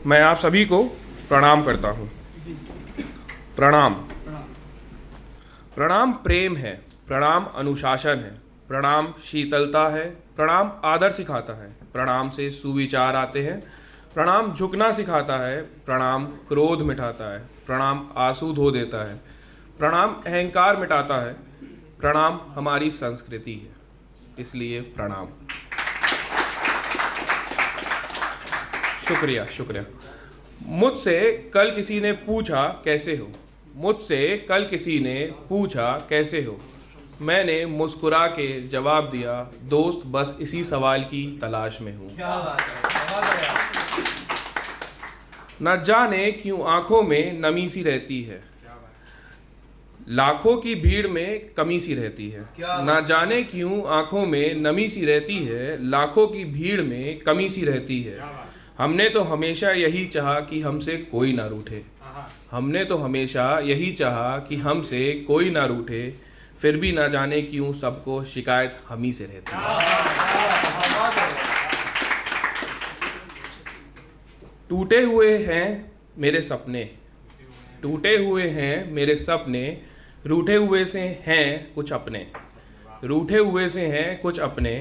मैं आप सभी को प्रणाम करता हूँ। प्रणाम। प्रणाम प्रेम है, प्रणाम अनुशासन है, प्रणाम शीतलता है, प्रणाम आदर सिखाता है, प्रणाम से सुविचार आते हैं, प्रणाम झुकना सिखाता है, प्रणाम क्रोध मिटाता है, प्रणाम आंसू धो देता है, प्रणाम अहंकार मिटाता है, प्रणाम हमारी संस्कृति है, इसलिए प्रणाम। शुक्रिया शुक्रिया। मुझसे कल किसी ने पूछा कैसे हो, मुझसे कल किसी ने पूछा कैसे हो, मैंने मुस्कुरा के जवाब दिया, दोस्त बस इसी सवाल की तलाश में हूँ। न जाने क्यों आंखों में नमी सी रहती है, लाखों की भीड़ में कमी सी रहती है। न जाने क्यों आंखों में नमी सी रहती है, लाखों की भीड़ में कमी सी रहती है। हमने तो हमेशा यही चाहा कि हमसे कोई ना रूठे, हमने तो हमेशा यही चाहा कि हमसे कोई ना रूठे, फिर भी ना जाने क्यों सबको शिकायत हम ही से रहती है। टूटे हुए हैं मेरे सपने, टूटे हुए हैं मेरे सपने, रूठे हुए से हैं कुछ अपने, रूठे हुए से हैं कुछ अपने।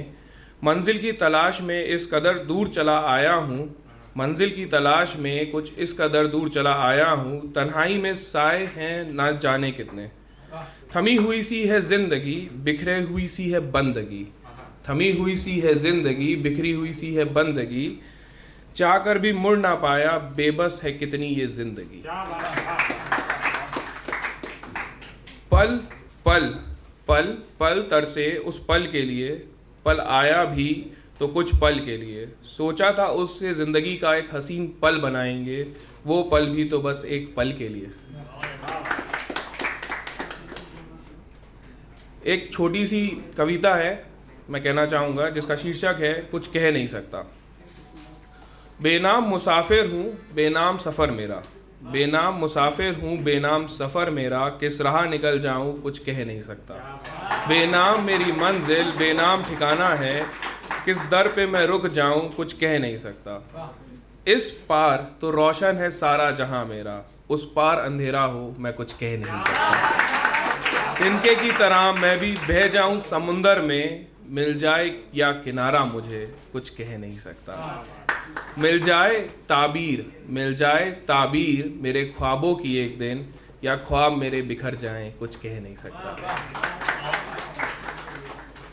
मंजिल की तलाश में इस कदर दूर चला आया हूँ, मंजिल की तलाश में कुछ इस कदर दूर चला आया हूँ, तन्हाई में साए हैं ना जाने कितने। थमी हुई सी है जिंदगी, बिखरे हुई सी है बंदगी, थमी हुई सी है जिंदगी, बिखरी हुई सी है बंदगी, चाहकर भी मुड़ ना पाया, बेबस है कितनी ये जिंदगी। पल पल पल पल तरसे उस पल के लिए, पल आया भी तो कुछ पल के लिए, सोचा था उससे ज़िंदगी का एक हसीन पल बनाएंगे, वो पल भी तो बस एक पल के लिए। एक छोटी सी कविता है मैं कहना चाहूँगा, जिसका शीर्षक है कुछ कह नहीं सकता। बेनाम मुसाफिर हूँ बेनाम सफ़र मेरा, बेनाम मुसाफिर हूँ बेनाम सफ़र मेरा, किस राह निकल जाऊँ कुछ कह नहीं सकता। बेनाम मेरी मंजिल बेनाम ठिकाना है, किस दर पे मैं रुक जाऊं कुछ कह नहीं सकता। इस पार तो रोशन है सारा जहां मेरा, उस पार अंधेरा हो मैं कुछ कह नहीं सकता। तिनके की तरह मैं भी बह जाऊं समुंदर में, मिल जाए या किनारा मुझे कुछ कह नहीं सकता। मिल जाए ताबीर, मिल जाए ताबीर मेरे ख्वाबों की एक दिन, या ख्वाब मेरे बिखर जाएं कुछ कह नहीं सकता,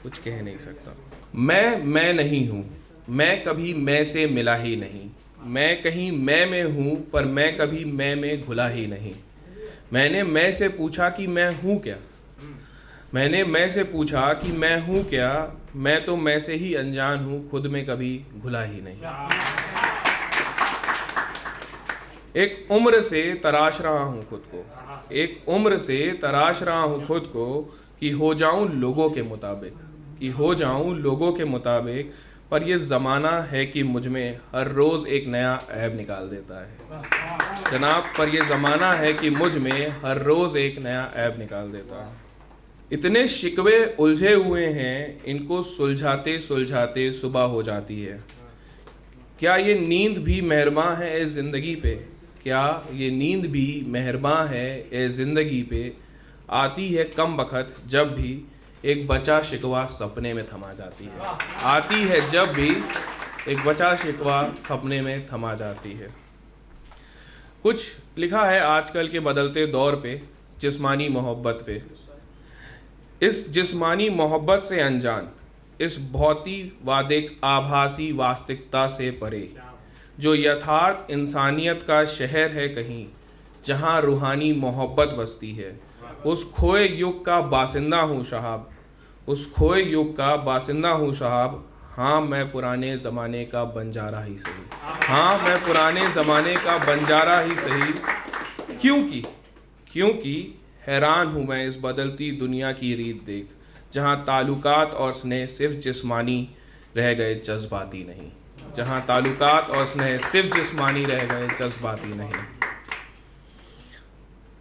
कुछ कह नहीं सकता। मैं नहीं हूँ, मैं कभी मैं से मिला ही नहीं, मैं कहीं मैं में हूँ पर मैं कभी मैं में घुला ही नहीं। मैंने मैं से पूछा कि मैं हूँ क्या, मैंने मैं से पूछा कि मैं हूँ क्या, मैं तो मैं से ही अनजान हूँ, खुद में कभी घुला ही नहीं। एक उम्र से तराश रहा हूँ खुद को, एक उम्र से तराश रहा हूँ खुद को, कि हो जाऊँ लोगों के मुताबिक, कि हो जाऊं लोगों के मुताबिक, पर ये ज़माना है कि मुझ में हर रोज़ एक नया ऐब निकाल देता है जनाब, पर ये ज़माना है कि मुझ में हर रोज़ एक नया ऐब निकाल देता है। इतने शिकवे उलझे हुए हैं, इनको सुलझाते सुलझाते सुबह हो जाती है। क्या ये नींद भी मेहरबान है ए ज़िंदगी पे, क्या ये नींद भी मेहरबान है ए ज़िंदगी पे, आती है कम बखत जब भी एक बचा शिकवा सपने में थमा जाती है, आती है जब भी एक बचा शिकवा सपने में थमा जाती है। कुछ लिखा है आजकल के बदलते दौर पे, जिस्मानी मोहब्बत पे। इस जिस्मानी मोहब्बत से अनजान, इस भौतिकवादिक आभासी वास्तविकता से परे, जो यथार्थ इंसानियत का शहर है कहीं, जहाँ रूहानी मोहब्बत बसती है, उस खोए युग का बासिंदा हूँ साहब, उस खोए युग का बासिंदा हूँ साहब। हाँ मैं पुराने ज़माने का बंजारा ही सही, हाँ मैं पुराने ज़माने का बंजारा ही सही, क्योंकि हैरान हूँ मैं इस बदलती दुनिया की रीत देख, जहाँ ताल्लुकात और स्नेह सिर्फ जिस्मानी रह गए जज्बाती नहीं, जहाँ ताल्लुकात और स्नेह सिर्फ जिस्मानी रह गए जज्बाती नहीं।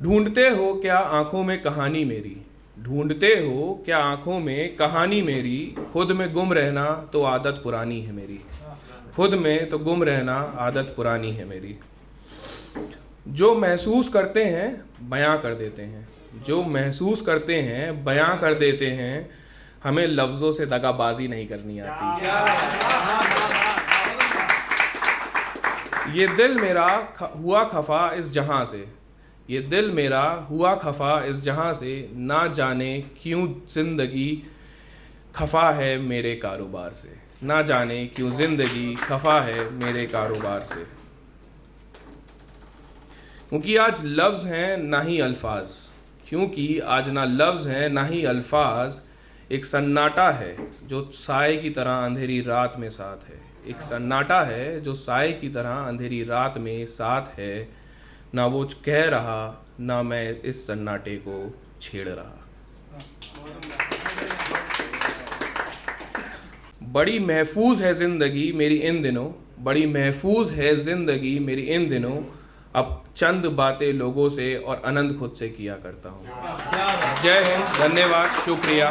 ढूंढते हो क्या आंखों में कहानी मेरी, ढूंढते हो क्या आंखों में कहानी मेरी, खुद में गुम रहना तो आदत पुरानी है मेरी, खुद में तो गुम रहना आदत पुरानी है मेरी। जो महसूस करते हैं बयां कर देते हैं, जो महसूस करते हैं बयां कर देते हैं, हमें लफ्ज़ों से दगाबाजी नहीं करनी आती। ये दिल मेरा हुआ खफा इस जहां से, ये दिल मेरा हुआ खफा इस जहां से, ना जाने क्यों ज़िंदगी खफा है मेरे कारोबार से, ना जाने क्यों ज़िंदगी खफा है मेरे कारोबार से। क्योंकि आज लफ्ज़ हैं ना ही अल्फाज, क्योंकि आज ना लफ्ज़ हैं ना ही अल्फाज, एक सन्नाटा है जो साए की तरह अंधेरी रात में साथ है, एक सन्नाटा है जो साए की तरह अंधेरी रात में साथ है, ना वो कह रहा ना मैं इस सन्नाटे को छेड़ रहा। बड़ी महफूज है ज़िंदगी मेरी इन दिनों, बड़ी महफूज है ज़िंदगी मेरी इन दिनों, अब चंद बातें लोगों से और अनंत खुद से किया करता हूँ। जय हिंद, धन्यवाद, शुक्रिया।